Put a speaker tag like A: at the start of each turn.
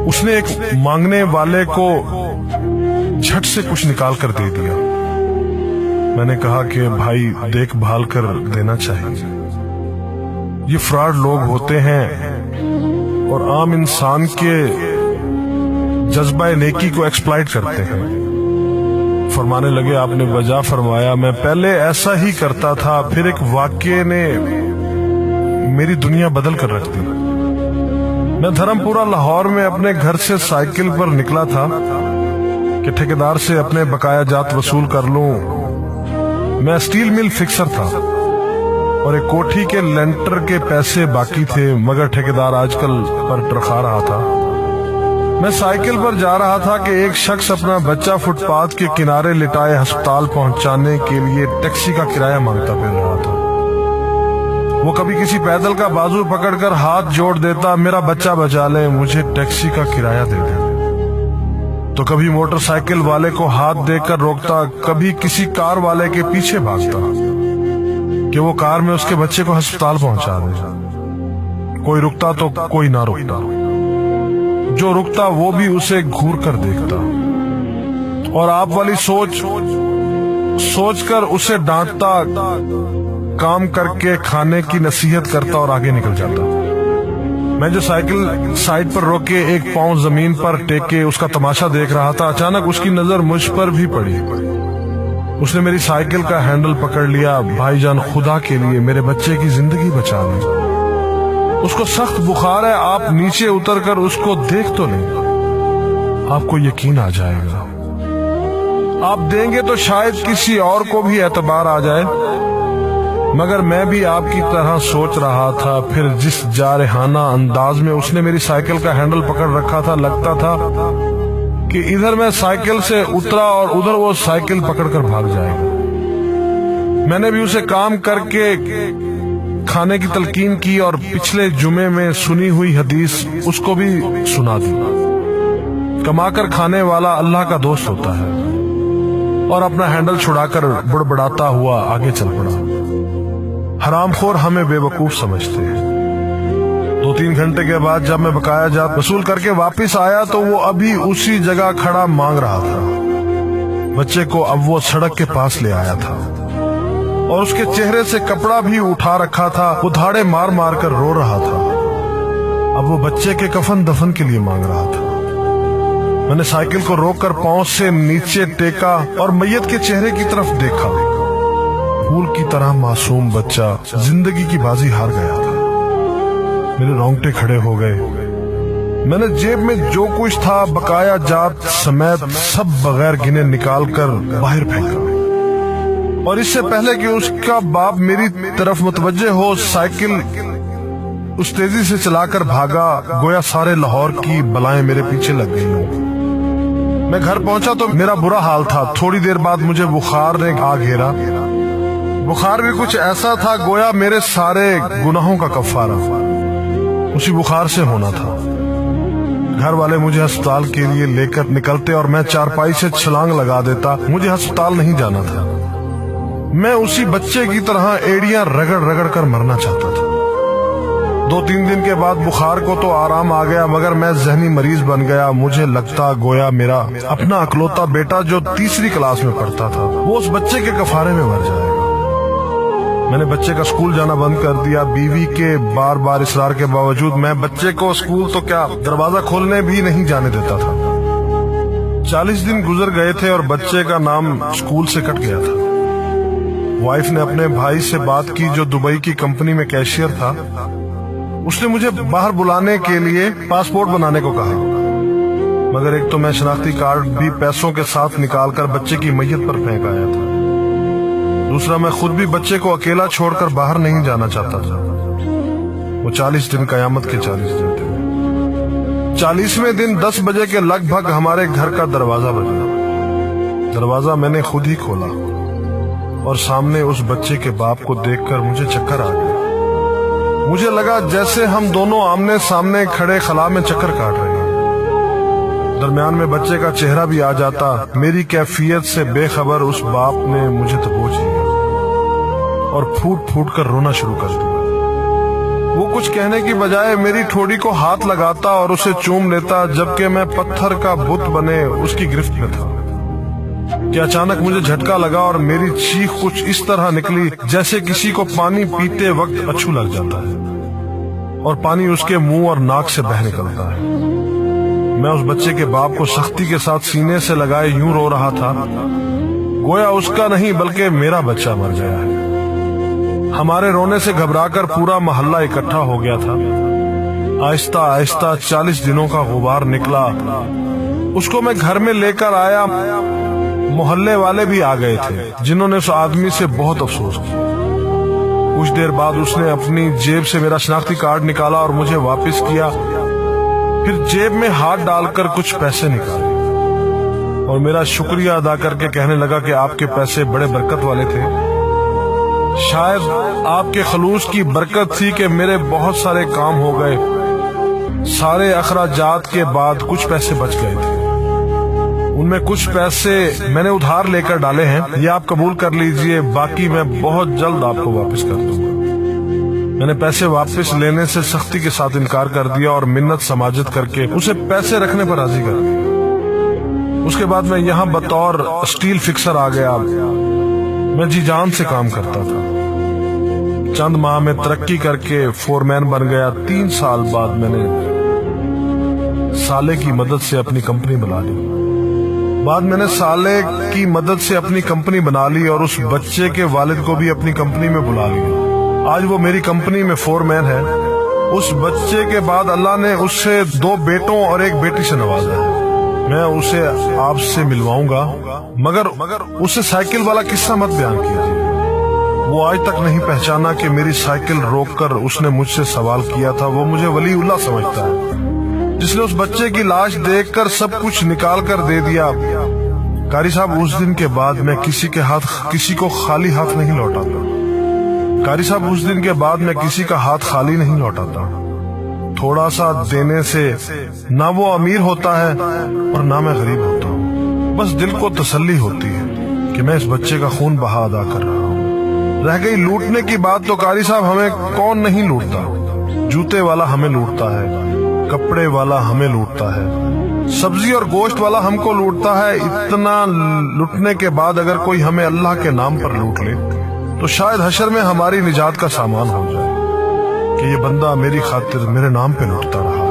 A: उसने एक मांगने वाले को झट से कुछ निकाल कर दे दिया। मैंने कहा कि भाई देखभाल कर देना चाहिए, ये फ्रॉड लोग होते हैं और आम इंसान के जज्बा नेकी को एक्सप्लॉइट करते हैं। फरमाने लगे आपने वजह फरमाया, मैं पहले ऐसा ही करता था, फिर एक वाक़ये ने मेरी दुनिया बदल कर रख दी। मैं धर्मपुरा लाहौर में अपने घर से साइकिल पर निकला था कि ठेकेदार से अपने बकाया जात वसूल कर लूं। मैं स्टील मिल फिक्सर था और एक कोठी के लेंटर के पैसे बाकी थे, मगर ठेकेदार आजकल पर टरखा रहा था। मैं साइकिल पर जा रहा था कि एक शख्स अपना बच्चा फुटपाथ के किनारे लिटाए अस्पताल पहुंचाने के लिए टैक्सी का किराया मांगता फिर रहा था। वो कभी किसी पैदल का बाजू पकड़कर हाथ जोड़ देता, मेरा बच्चा बचा ले, मुझे टैक्सी का किराया दे दे। तो कभी मोटरसाइकिल वाले को हाथ देकर रोकता, कभी किसी कार वाले के पीछे भागता कि वो कार में उसके बच्चे को अस्पताल पहुंचा दे। कोई रुकता तो कोई ना रुकता, जो रुकता वो भी उसे घूर कर देखता और आप वाली सोच कर उसे डांटता, काम करके खाने की नसीहत करता और आगे निकल जाता। मैं जो साइकिल साइड पर रोक के एक पांव जमीन पर टेके उसका तमाशा देख रहा था, अचानक उसकी नजर मुझ पर भी पड़ी। उसने मेरी साइकिल का हैंडल पकड़ लिया, भाईजान खुदा के लिए मेरे बच्चे की जिंदगी बचा ली, उसको सख्त बुखार है, आप नीचे उतर कर उसको देख तो लें, आपको यकीन आ जाएगा। आप देंगे तो शायद किसी और को भी एतबार आ जाए, मगर मैं भी आपकी तरह सोच रहा था। फिर जिस जारहाना अंदाज में उसने मेरी साइकिल का हैंडल पकड़ रखा था, लगता था कि इधर मैं साइकिल से उतरा और उधर वो साइकिल पकड़कर भाग जाएगा। मैंने भी उसे काम करके खाने की तलकीन की और पिछले जुमे में सुनी हुई हदीस उसको भी सुना दी। कमाकर खाने वाला अल्लाह का दोस्त होता है, और अपना हैंडल छुड़ाकर बुड़बड़ाता हुआ आगे चल पड़ा। हरामखोर हमें बेवकूफ समझते हैं। 2-3 घंटे के बाद जब मैं बकाया जात वसूल करके वापस आया तो वो अभी उसी जगह खड़ा मांग रहा था। बच्चे को अब वो सड़क के पास ले आया था और उसके चेहरे से कपड़ा भी उठा रखा था। वो धाड़े मार मार कर रो रहा था। अब वो बच्चे के कफन दफन के लिए मांग रहा था। मैंने साइकिल को रोककर पांव से नीचे टेका और मैयत के चेहरे की तरफ देखा। फूल की तरह मासूम बच्चा जिंदगी की बाजी हार गया था। मेरे रोंगटे खड़े हो गए। मैंने जेब में जो कुछ था बकाया जात समेत सब बगैर गिने निकाल कर बाहर फेंका, और इससे पहले कि उसका बाप मेरी तरफ मुतवज्जे हो, साइकिल उस तेजी से चलाकर भागा गोया सारे लाहौर की बलाएं मेरे पीछे लग गई हों। मैं घर पहुंचा तो मेरा बुरा हाल था। थोड़ी देर बाद मुझे बुखार ने आ घेरा। बुखार भी कुछ ऐसा था गोया मेरे सारे गुनाहों का कफारा उसी बुखार से होना था। घर वाले मुझे अस्पताल के लिए लेकर निकलते और मैं चारपाई से छलांग लगा देता। मुझे अस्पताल नहीं जाना था। मैं उसी बच्चे की तरह एड़ियां रगड़ रगड़ कर मरना चाहता था। 2-3 दिन के बाद बुखार को तो आराम आ गया, मगर मैं जहनी मरीज बन गया। मुझे लगता गोया मेरा अपना अकलौता बेटा जो 3री क्लास में पढ़ता था वो उस बच्चे के कफारे में मर जाएगा। मैंने बच्चे का स्कूल जाना बंद कर दिया। बीवी के बार बार इसरार के बावजूद मैं बच्चे को स्कूल तो क्या दरवाजा खोलने भी नहीं जाने देता था। 40 दिन गुजर गए थे और बच्चे का नाम स्कूल से कट गया था। वाइफ ने अपने भाई से बात की जो दुबई की कंपनी में कैशियर था। उसने मुझे बाहर बुलाने के लिए पासपोर्ट बनाने को कहा, मगर एक तो मैं शनाख्ती कार्ड भी पैसों के साथ निकालकर बच्चे की मैयत पर फेंक आया था। दूसरा, मैं खुद भी बच्चे को अकेला छोड़कर बाहर नहीं जाना चाहता था। वो 40 दिन कयामत के 40 दिन थे। 40वें दिन 10 बजे के लगभग हमारे घर का दरवाजा बजा। दरवाजा मैंने खुद ही खोला और सामने उस बच्चे के बाप को देखकर मुझे चक्कर आ गया। मुझे लगा जैसे हम दोनों आमने सामने खड़े खला में चक्कर काट रहे हैं। दरमियान में बच्चे का चेहरा भी आ जाता। मेरी कैफियत से बेखबर उस बाप ने मुझे दबोच लिया और फूट फूट कर रोना शुरू कर दिया। وہ کچھ کہنے کی بجائے میری ٹھوڑی کو ہاتھ لگاتا اور اسے چوم لیتا، جبکہ میں پتھر کا بت بنے اس کی گرفت میں تھا کہ اچانک مجھے جھٹکا لگا اور میری چیخ کچھ اس طرح نکلی جیسے کسی کو پانی پیتے وقت اچھو لگ جاتا ہے اور پانی اس کے منہ اور ناک سے بہہ نکلتا ہے۔ میں اس بچے کے باپ کو سختی کے ساتھ سینے سے لگائے یوں رو رہا تھا گویا اس کا نہیں بلکہ میرا بچہ مر گیا ہے۔ ہمارے رونے سے گھبرا کر پورا محلہ اکٹھا ہو گیا تھا۔ آہستہ آہستہ 40 دنوں کا غبار نکلا، اس کو میں گھر میں لے کر آیا۔ محلے والے بھی آ گئے تھے جنہوں نے اس آدمی سے بہت افسوس کیا۔ کچھ دیر بعد اس نے اپنی جیب سے میرا شناختی کارڈ نکالا اور مجھے واپس کیا، پھر جیب میں ہاتھ ڈال کر کچھ پیسے نکالے اور میرا شکریہ ادا کر کے کہنے لگا کہ آپ کے پیسے بڑے برکت والے تھے، شاید آپ کے خلوص کی برکت تھی کہ میرے بہت سارے کام ہو گئے۔ سارے اخراجات کے بعد کچھ پیسے بچ گئے تھے، ان میں کچھ پیسے میں نے ادھار لے کر ڈالے ہیں، یہ آپ قبول کر لیجئے، باقی میں بہت جلد آپ کو واپس کر دوں گا۔ میں نے پیسے واپس لینے سے سختی کے ساتھ انکار کر دیا اور منت سماجت کر کے اسے پیسے رکھنے پر راضی کر دیا۔ اس کے بعد میں یہاں بطور اسٹیل فکسر آ گیا۔ میں جی جان سے کام کرتا تھا، چند ماہ میں ترقی کر کے فور مین بن گیا۔ 3 سال بعد میں نے سالے کی مدد سے اپنی کمپنی بنا لی۔ اور اس بچے کے والد کو بھی اپنی کمپنی میں بلا لیا۔ آج وہ میری کمپنی میں فور مین ہے۔ اس بچے کے بعد اللہ نے اس سے 2 بیٹوں اور 1 بیٹی سے نوازا ہے۔ میں اسے آپ سے ملواؤں گا، مگر اسے سائیکل والا قصہ مت بیان کیجیے۔ وہ آج تک نہیں پہچانا کہ میری سائیکل روک کر اس نے مجھ سے سوال کیا تھا۔ وہ مجھے ولی اللہ سمجھتا ہے، جس نے اس بچے کی لاش دیکھ کر سب کچھ نکال کر دے دیا۔ قاری صاحب، اس دن کے بعد میں کسی کو خالی ہاتھ نہیں لوٹاتا۔ قاری صاحب، اس دن کے بعد میں کسی کا ہاتھ خالی نہیں لوٹاتا۔ تھوڑا سا دینے سے نہ وہ امیر ہوتا ہے اور نہ میں غریب ہوتا ہوں۔ بس دل کو تسلی ہوتی ہے کہ میں اس بچے کا خون بہا ادا کر رہا ہوں۔ رہ گئی لوٹنے کی بات، تو قاری صاحب ہمیں کون نہیں لوٹتا؟ جوتے والا ہمیں لوٹتا ہے، کپڑے والا ہمیں لوٹتا ہے، سبزی اور گوشت والا ہم کو لوٹتا ہے۔ اتنا لوٹنے کے بعد اگر کوئی ہمیں اللہ کے نام پر لوٹ لے تو شاید حشر میں ہماری نجات کا سامان ہو جائے کہ یہ بندہ میری خاطر میرے نام پہ لوٹتا رہا۔